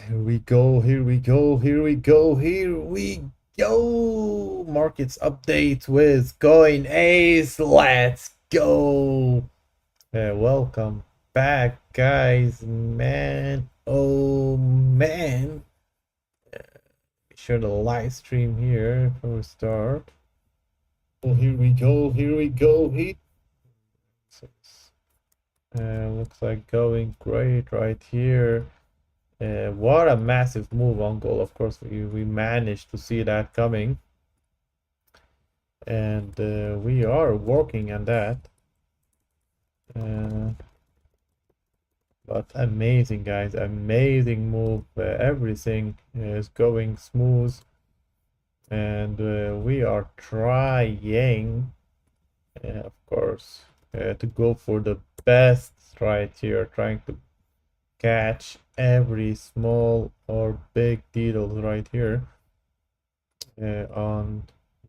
Here we go, here we go, here we go, here we go. Markets update with Coin Ace. Let's go. Welcome back, guys. Man, oh man. Be sure to live stream here before we start. Oh, here we go, here we go. Looks like going great right here. What a massive move on goal. Of course, we managed to see that coming. And we are working on that. But amazing, guys. Amazing move. Everything is going smooth. And we are trying, of course, to go for the best right here. Trying to catch every small or big details right here on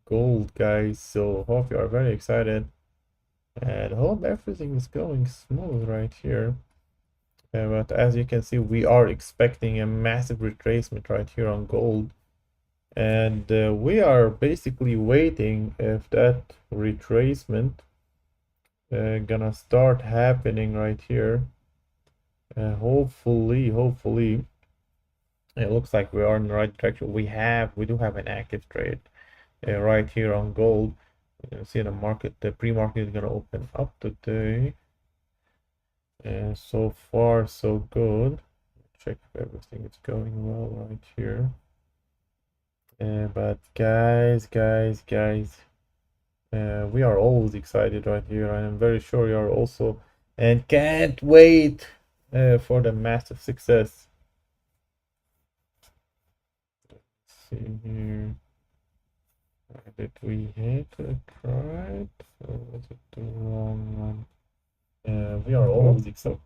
gold, guys. So hope you are very excited and hope everything is going smooth right here. But as you can see, we are expecting a massive retracement right here on gold, and we are basically waiting if that retracement gonna start happening right here. Hopefully it looks like we are in the right direction. We do have an active trade right here on gold. You see the market, the pre-market is gonna open up today. So far so good. Check if everything is going well right here. But guys, we are always excited right here. I am very sure you are also, and can't wait for the massive success. Let's see here. Did we hit it right? Or was it the wrong one? We are always excited.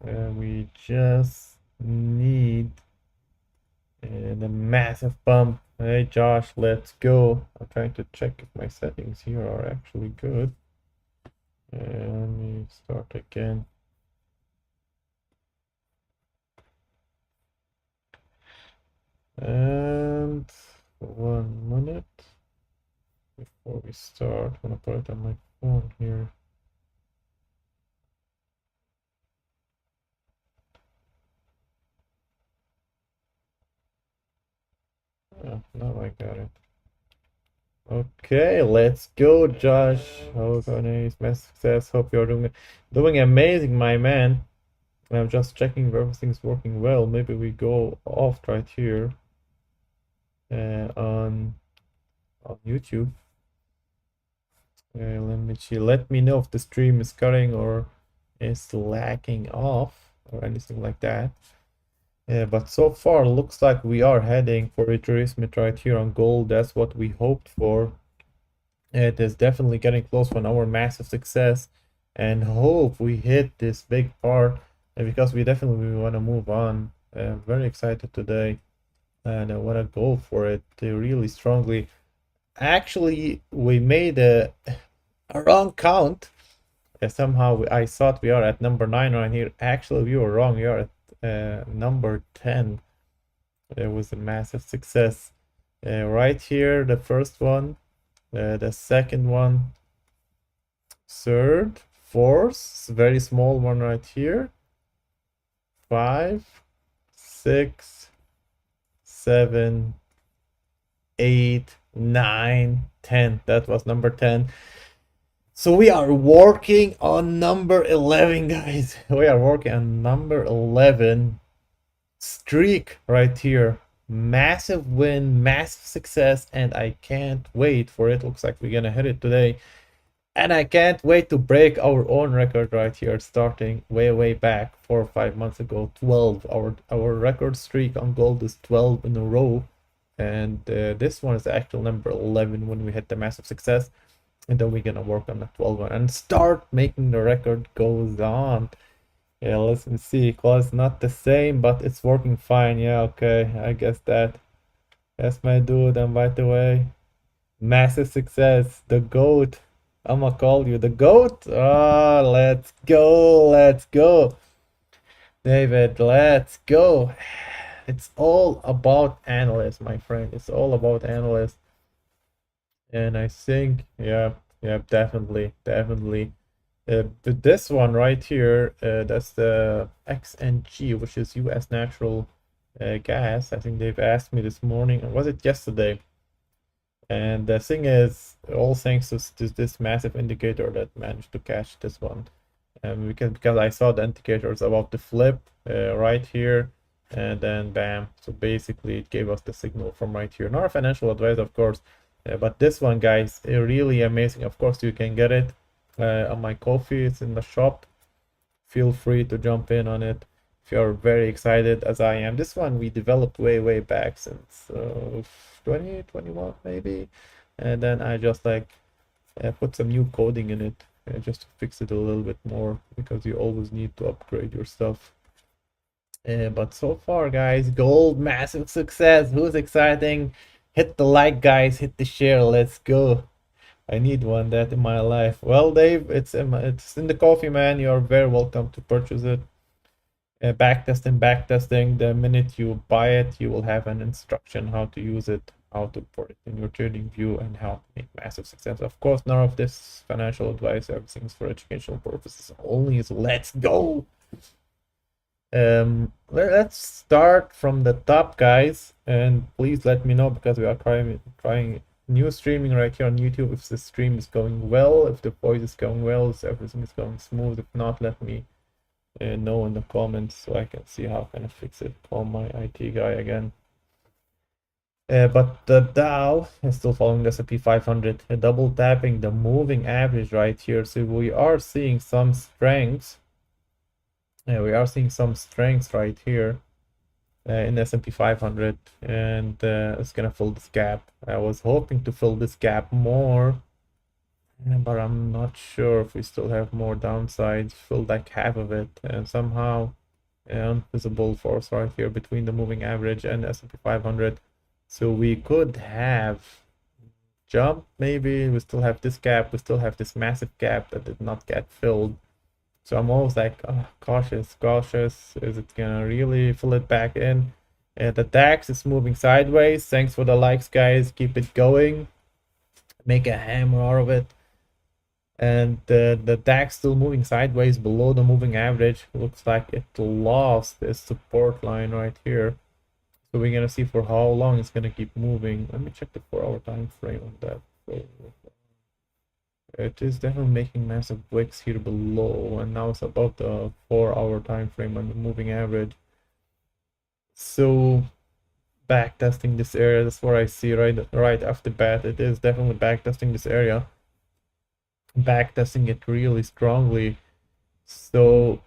We just need the massive bump. Hey Josh, let's go. I'm trying to check if my settings here are actually good. Let me start again. And 1 minute before we start, I'm gonna put it on my phone here. Oh, now I got it. Okay, let's go, Josh. Oh, nice, massive success. Hope you're doing amazing, my man. I'm just checking if everything's working well. Maybe we go off right here on YouTube. Let me see. Let me know if the stream is cutting or is lagging off or anything like that. But so far looks like we are heading for retracement right here on gold. That's what we hoped for. It is definitely getting close on our massive success, and hope we hit this big part because we definitely want to move on. Very excited today, and I want to go for it really strongly. Actually, we made a wrong count. Somehow I thought we are at number 9 right here. Actually, we were wrong. We are at number 10. It was a massive success. Right here, the first one, the second one, third, fourth, very small one right here. 5, 6, 7, 8, 9, 10. That was number 10. So we are working on number 11, guys. We are working on number 11 streak right here. Massive win, massive success, and I can't wait for it. Looks like we're gonna hit it today. And I can't wait to break our own record right here, starting way back 4 or 5 months ago. 12. Our record streak on gold is 12 in a row. And this one is actual number 11 when we hit the massive success. And then we're gonna work on the 12 one and start making the record goes on. Yeah, let's see. Well, it's not the same, but it's working fine. Yeah, okay. I guess that's my dude. And by the way, massive success. The GOAT. I'ma call you the GOAT. Ah, let's go. Let's go. David, let's go. It's all about analysts, my friend. It's all about analysts. And I think, yeah, yeah, definitely, definitely. But this one right here, that's the XNG, which is US natural gas. I think they've asked me this morning, or was it yesterday? And the thing is, all thanks to this massive indicator that managed to catch this one. Because I saw the indicators about to flip right here, and then bam. So basically, it gave us the signal from right here. Not a financial advice, of course, but this one, guys, really amazing. Of course, you can get it on my coffee. It's in the shop. Feel free to jump in on it if you're very excited as I am. This one we developed way back since 2021 maybe, and then I just like put some new coding in it just to fix it a little bit more, because you always need to upgrade your stuff. But so far, guys, gold, massive success. Who's exciting? Hit the like, guys. Hit the share. Let's go. I need one that in my life. Well, Dave, it's in the coffee, man. You're very welcome to purchase it. Backtesting. The minute you buy it, you will have an instruction how to use it, how to put it in your trading view, and how to make massive success. Of course, none of this financial advice. Everything's for educational purposes only. So let's go. Let's start from the top, guys, and please let me know, because we are trying new streaming right here on YouTube, if the stream is going well, if the voice is going well, if everything is going smooth. If not, let me know in the comments so I can see how can I fix it. Call my IT guy again. But the Dow is still following the S&P 500, double tapping the moving average right here. So we are seeing some strength. We are seeing some strength right here in S&P 500, and it's gonna fill this gap. I was hoping to fill this gap more, but I'm not sure if we still have more downsides. Fill like half of it, and somehow invisible force right here between the moving average and S&P 500. So we could have jump, maybe. We still have this gap. We still have this massive gap that did not get filled. So I'm always like, oh, cautious. Is it gonna really fill it back in? The DAX is moving sideways. Thanks for the likes, guys. Keep it going. Make a hammer out of it. And the DAX still moving sideways below the moving average. Looks like it lost this support line right here. So we're gonna see for how long it's gonna keep moving. Let me check the 4-hour time frame on that. It is definitely making massive wicks here below, and now it's about the 4-hour time frame on the moving average. So back testing this area, that's what I see right off the bat. It is definitely back testing this area, back testing it really strongly. So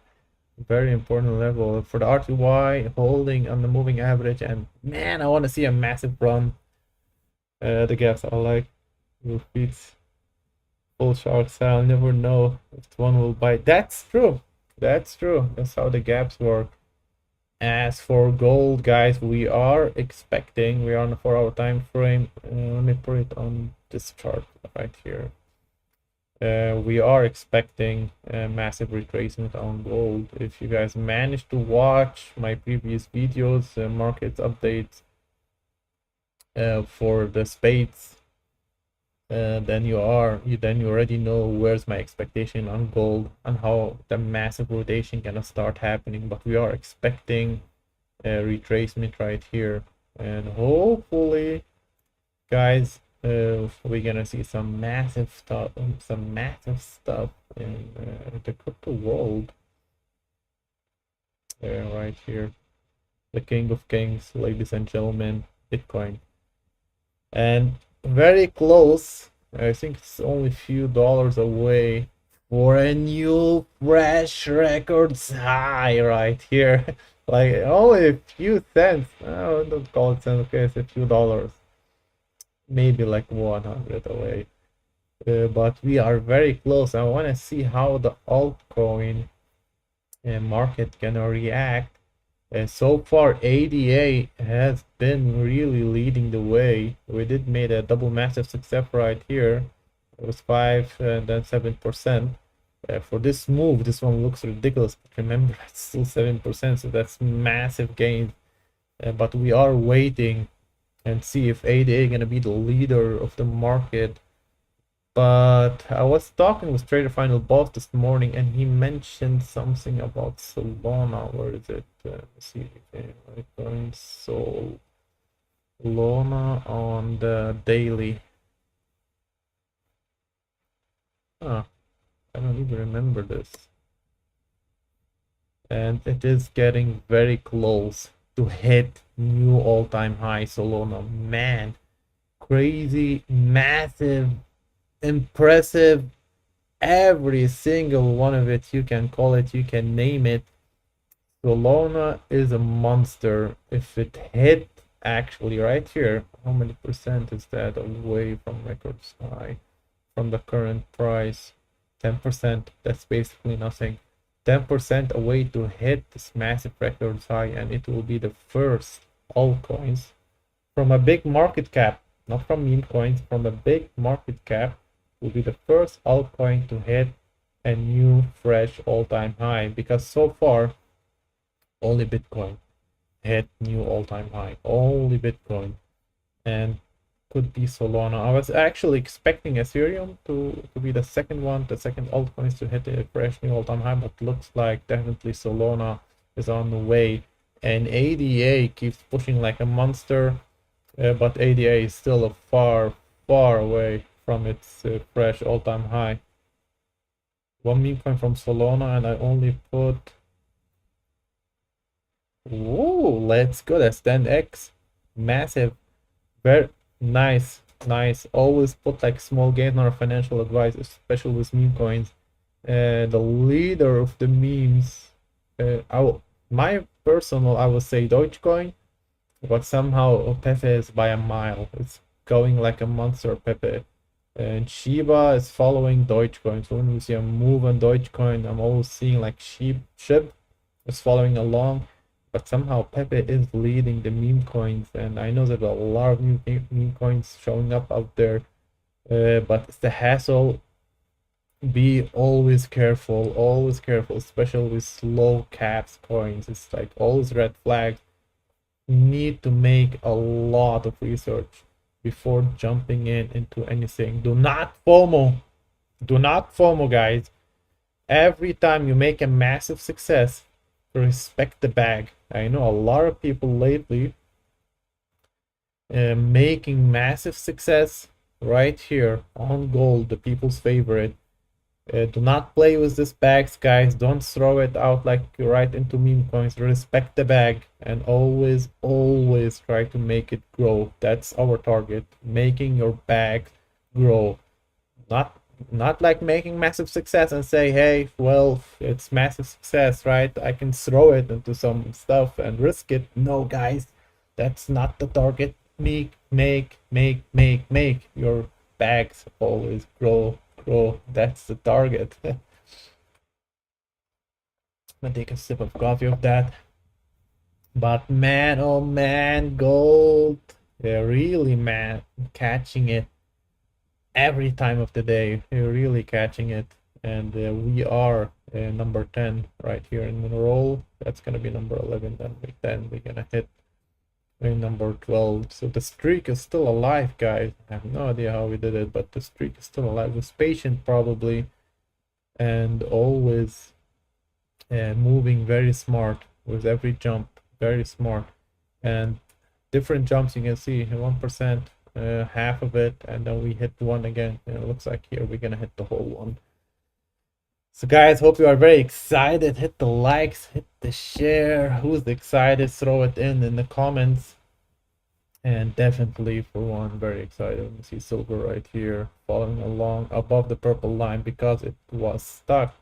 very important level for the RTY, holding on the moving average, and man, I want to see a massive run. The gaps are like repeats. Bull sharks, I'll never know if one will bite. That's true. That's how the gaps work. As for gold, guys, we are on a 4-hour time frame. Let me put it on this chart right here. We are expecting a massive retracement on gold. If you guys managed to watch my previous videos, market updates for the spades, then you already know where's my expectation on gold and how the massive rotation gonna start happening. But we are expecting a retracement right here, and hopefully, guys, we're gonna see some massive stuff in the crypto world. Right here, the king of kings, ladies and gentlemen, Bitcoin. And very close, I think it's only a few dollars away for a new fresh records high right here. Like only a few cents. Oh, don't call it cents, okay, it's a few dollars, maybe like 100 away. But we are very close. I want to see how the altcoin market gonna react. So far, ADA has been really leading the way. We did made a double massive success right here. It was 5 and then 7%. For this move, this one looks ridiculous, but remember it's still 7%, so that's massive gain. But we are waiting and see if ADA gonna be the leader of the market. But I was talking with Trader Final Boss this morning, and he mentioned something about Solana. Where is it? Let's see. Going Solana on the daily. Huh. I don't even remember this. And it is getting very close to hit new all-time high. Solana, man, crazy, massive, impressive, every single one of it. You can call it, you can name it. Solana is a monster. If it hit actually right here, how many percent is that away from records high, from the current price? 10%. That's basically nothing. 10% away to hit this massive records high, and it will be the first altcoins from a big market cap, not from meme coins, from a big market cap, will be the first altcoin to hit a new fresh all-time high, because so far only Bitcoin hit new all-time high, only Bitcoin, and could be Solana. I was actually expecting Ethereum to be the second one, the second altcoins to hit a fresh new all-time high, but looks like definitely Solana is on the way. And ADA keeps pushing like a monster, but ADA is still a far, far away from its fresh all-time high. One meme coin from Solana, and I only put. Whoa, let's go. That's 10x, massive, very nice, nice. Always put like small gains on our financial advice, especially with meme coins. The leader of the memes, my personal, I would say Dogecoin, but somehow Pepe is by a mile. It's going like a monster, Pepe. And Shiba is following Dogecoin. So when we see a move on Dogecoin, I'm always seeing like SHIB is following along. But somehow Pepe is leading the meme coins, and I know that a lot of new meme coins showing up out there, but it's the hassle. Be always careful, especially with slow caps coins. It's like always red flags. You need to make a lot of research before jumping into anything. Do not FOMO. Do not FOMO, guys. Every time you make a massive success, respect the bag. I know a lot of people lately making massive success right here on gold, the people's favorite. Do not play with this bags, guys. Don't throw it out like right into meme coins. Respect the bag, and always try to make it grow. That's our target, making your bag grow. Not like making massive success and say, hey, well, it's massive success, right? I can throw it into some stuff and risk it. No, guys, that's not the target. Make your bags always grow. That's the target. I'm gonna take a sip of coffee of that. But man, oh man, gold, yeah, really, man, catching it every time of the day. We're really catching it, and we are number 10 right here in the roll. That's gonna be number 11. Then we're gonna hit number 12. So the streak is still alive, guys. I have no idea how we did it, but the streak is still alive. Was patient probably, and always moving very smart with every jump. Very smart, and different jumps. You can see 1%, half of it, and then we hit one again, and it looks like here we're gonna hit the whole one. So guys, hope you are very excited. Hit the likes, hit the share. Who's excited, throw it in the comments. And definitely for one, very excited. You see silver right here following along above the purple line because it was stuck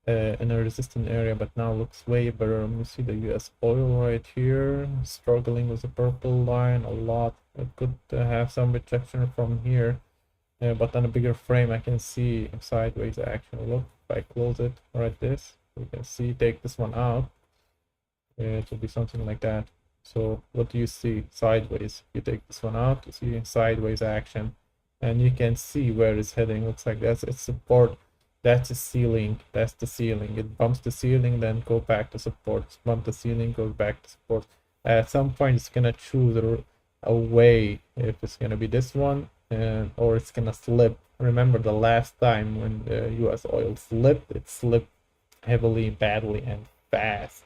in a resistant area, but now looks way better. You see the US oil right here struggling with the purple line a lot. It could have some rejection from here, but on a bigger frame I can see sideways action. Look, if I close it right this, you can see, take this one out, it will be something like that. So what do you see? Sideways. You take this one out, you see sideways action, and you can see where it's heading. Looks like that's its support. That's the ceiling. That's the ceiling. It bumps the ceiling, then go back to support. Bump the ceiling, goes back to support. At some point, it's gonna choose a way. If it's gonna be this one, or it's gonna slip. Remember the last time when the U.S. oil slipped? It slipped heavily, badly, and fast.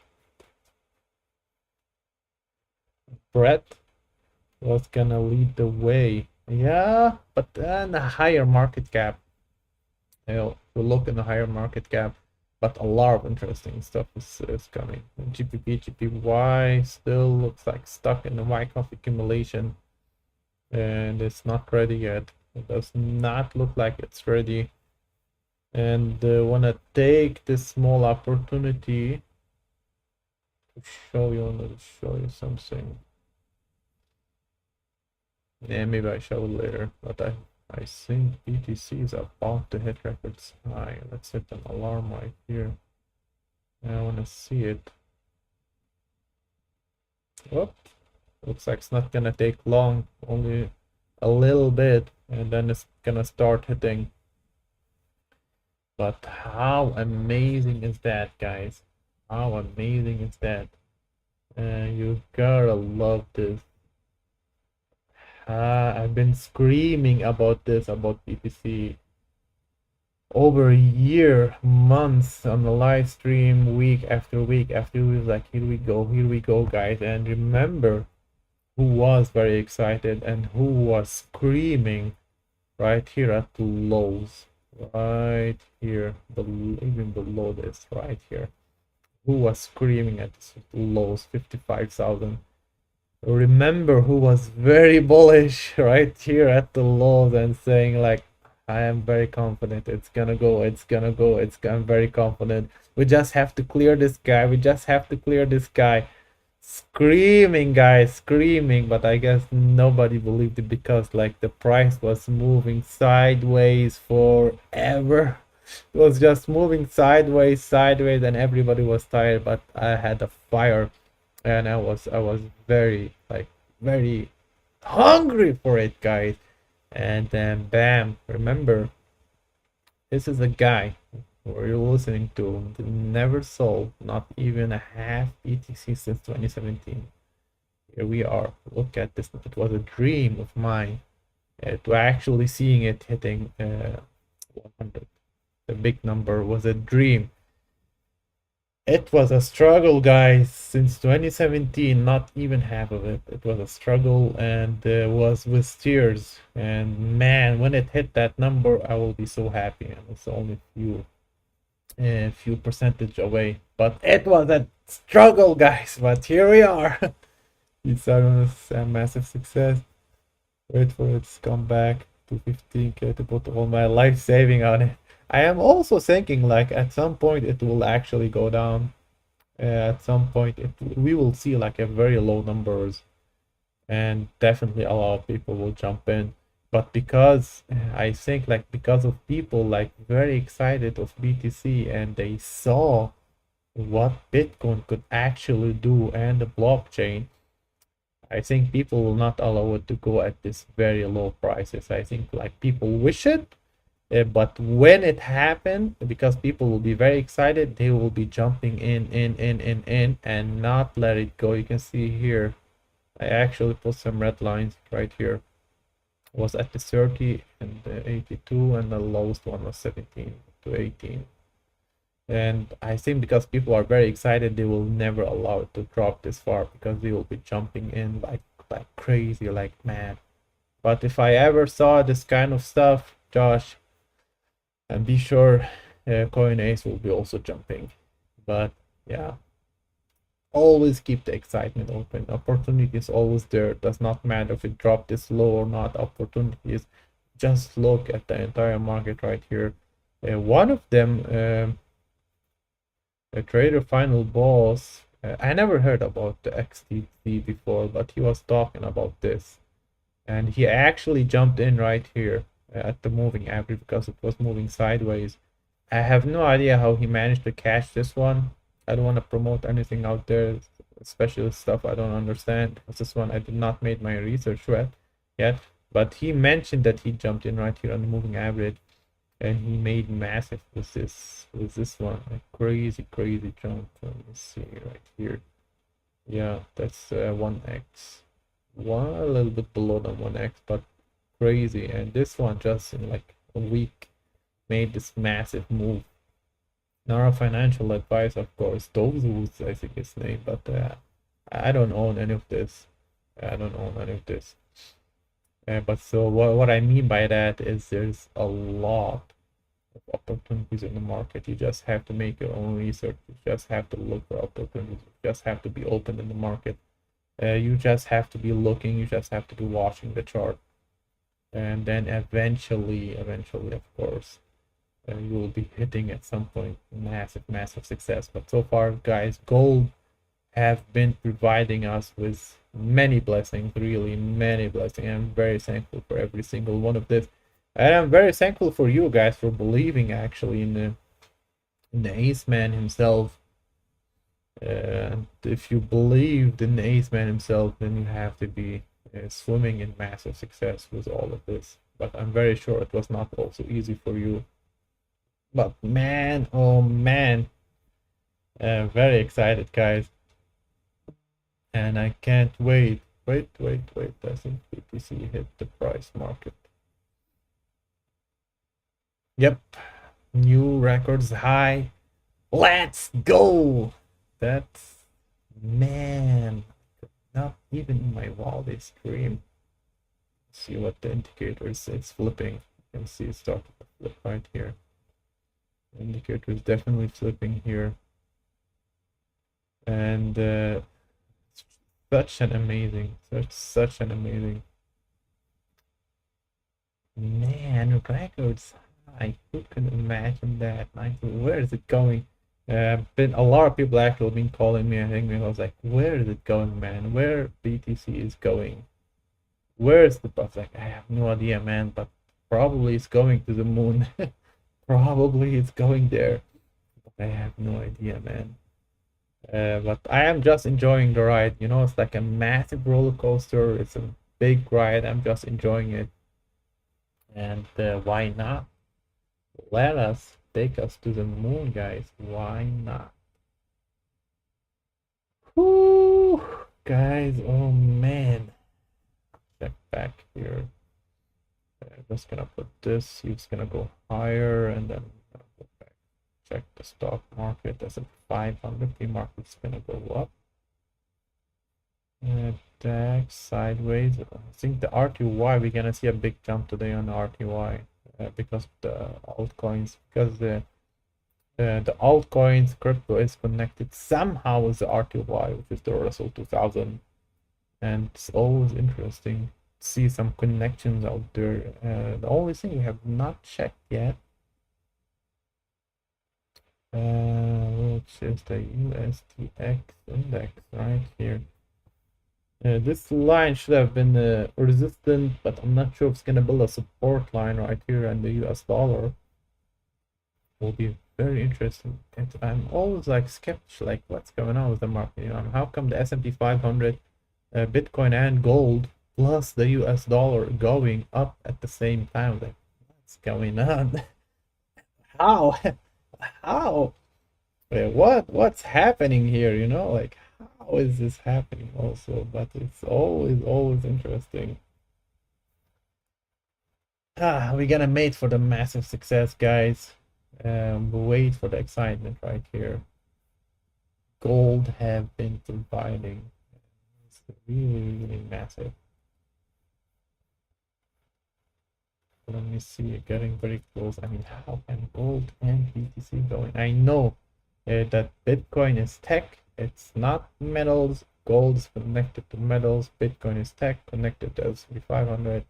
Brett was gonna lead the way. Yeah, but then a higher market cap. We'll look in the higher market cap, but a lot of interesting stuff is coming. GPP, GPY still looks like stuck in the Wyckoff accumulation, and it's not ready yet. It does not look like it's ready. And wanna take this small opportunity to show you something. Yeah, maybe I show it later, but I think BTC is about to hit records high. Let's hit an alarm right here. I want to see it. Whoop. Looks like it's not gonna take long, only a little bit, and then it's gonna start hitting. But how amazing is that, guys? How amazing is that? You gotta love this. I've been screaming about this, about BTC, over a year, months on the live stream, week after week after week. Like, here we go, guys. And remember who was very excited and who was screaming right here at the lows, right here, even below this, right here. Who was screaming at the lows, 55,000. Remember who was very bullish right here at the lows and saying like, I am very confident it's gonna go, I'm very confident. We just have to clear this guy. Screaming, guys, screaming, but I guess nobody believed it because like the price was moving sideways forever. It was just moving sideways, and everybody was tired, but I had a fire, and I was very very hungry for it, guys. And then bam, remember, this is a guy who you're listening to never sold not even a half BTC since 2017. Here we are. Look at this. It was a dream of mine to actually seeing it hitting 100. The big number was a dream. It was a struggle, guys, since 2017, not even half of it. It was a struggle and was with tears. And man, when it hit that number, I will be so happy. And it's only a few percentage away. But it was a struggle, guys. But here we are. It's a massive success. Wait for it to come back to 15K to put all my life saving on it. I am also thinking like at some point it will actually go down. At some point we will see like a very low numbers, and definitely a lot of people will jump in. But because I think like because of people like very excited of BTC and they saw what Bitcoin could actually do and the blockchain, I think people will not allow it to go at this very low prices. I think like people wish it, but when it happened, because people will be very excited, they will be jumping in and not let it go. You can see here, I actually put some red lines right here. It was at the 30 and the 82, and the lowest one was 17 to 18. And I think because people are very excited, they will never allow it to drop this far because they will be jumping in like crazy, like mad. But if I ever saw this kind of stuff, Josh, and be sure Coinace will be also jumping. But yeah, always keep the excitement open. Opportunity is always there. Does not matter if it dropped this low or not. Opportunities, just look at the entire market right here. One of them, a trader final boss, I never heard about the XTC before, but he was talking about this, and he actually jumped in right here at the moving average because it was moving sideways. I have no idea how he managed to catch this one. I don't want to promote anything out there, especially stuff I don't understand, because this one I did not make my research yet. But he mentioned that he jumped in right here on the moving average, and he made massive with this one, like crazy jump. Let me see right here. Yeah, that's 1x, one a little bit below than 1x, but crazy. And this one just in like a week made this massive move. Not a financial advice, of course. Dozuz, I think his name, but I don't own any of this. I don't own any of this. But so what I mean by that is there's a lot of opportunities in the market. You just have to make your own research. You just have to look for opportunities. You just have to be open in the market. You just have to be looking. You just have to be watching the chart, and then eventually, of course, you will be hitting at some point massive success. But so far, guys, gold have been providing us with many blessings, really many blessings. I'm very thankful for every single one of this, and I'm very thankful for you guys for believing actually in the Ace Man himself. And if you believed in the Ace Man himself, then you have to be swimming in massive success with all of this. But I'm very sure it was not also easy for you. But man, oh man, very excited, guys. And I can't wait. Wait. I think BTC hit the price market. Yep. New records high. Let's go. That's, man, not even in my wildest dream. See what the indicator is. It's flipping. You can see it started to flip right here. The indicator is definitely flipping here. And such an amazing, man, records high. Who can imagine that? Where is it going? Been a lot of people actually been calling me and hanging me. I was like, where is it going, man? Where BTC is going? Where's the bus? Like, I have no idea, man, but probably it's going to the moon. Probably it's going there. But I have no idea, man. But I am just enjoying the ride. You know, it's like a massive roller coaster. It's a big ride. I'm just enjoying it. And why not? Let us take us to the moon, guys. Why not? Whoo, guys. Oh man. Check back here. I'm just gonna put this. It's gonna go higher, and then go back. Check the stock market. As a 500, the market's gonna go up. DAX sideways. I think the RTY, we're gonna see a big jump today on the RTY because of the altcoins. Because the altcoins crypto is connected somehow with the RTY, which is the Russell 2000, and it's always interesting to see some connections out there. The only thing we have not checked yet, which is the USTX index right here. This line should have been resistant, but I'm not sure if it's gonna build a support line right here, and the US dollar will be very interesting. And I'm always like skeptical, like what's going on with the market? You know, how come the S&P 500, Bitcoin and gold plus the US dollar going up at the same time? Like, what's going on? How? How? What's happening here? You know, like, how is this happening also? But it's always interesting. We're gonna wait for the massive success, guys. Wait for the excitement right here. Gold have been providing. It's really massive. Let me see, getting very close. I mean, how can gold and BTC going? I know that Bitcoin is tech. It's not metals. Gold is connected to metals. Bitcoin is tech, connected to S&P 500,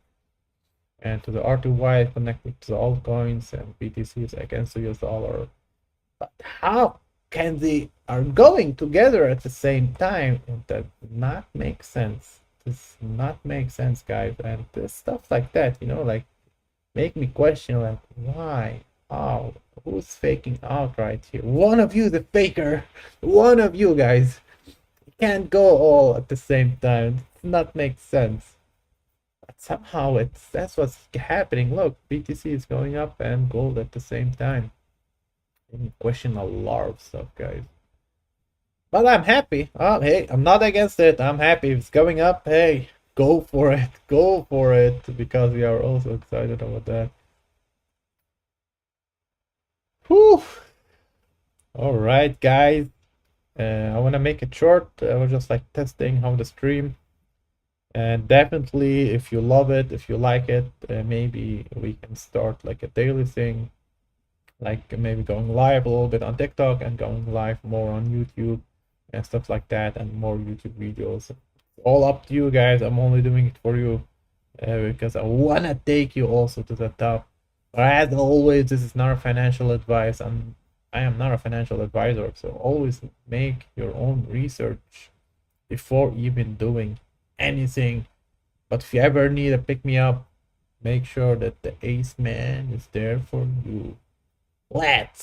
and to the RTY connected to the altcoins, and BTC is against the US dollar. But how can they are going together at the same time? It does not make sense. Does not make sense, guys. And this stuff like that, you know, like make me question, like, why? Oh, who's faking out right here? One of you, the faker. One of you guys. You can't go all at the same time. It does not make sense. But somehow that's what's happening. Look, BTC is going up and gold at the same time. You question a lot of stuff, guys. But I'm happy. Oh, hey, I'm not against it. I'm happy. If it's going up, hey, go for it. Go for it. Because we are also excited about that. Whew. All right, guys. I want to make it short. I was just like testing how the stream. And definitely, if you love it, if you like it, maybe we can start like a daily thing, like maybe going live a little bit on TikTok and going live more on YouTube and stuff like that, and more YouTube videos. All up to you guys. I'm only doing it for you because I want to take you also to the top. But as always, this is not a financial advice. I am not a financial advisor, so always make your own research before even doing anything. But if you ever need a pick me up, make sure that the Ace Man is there for you. Let's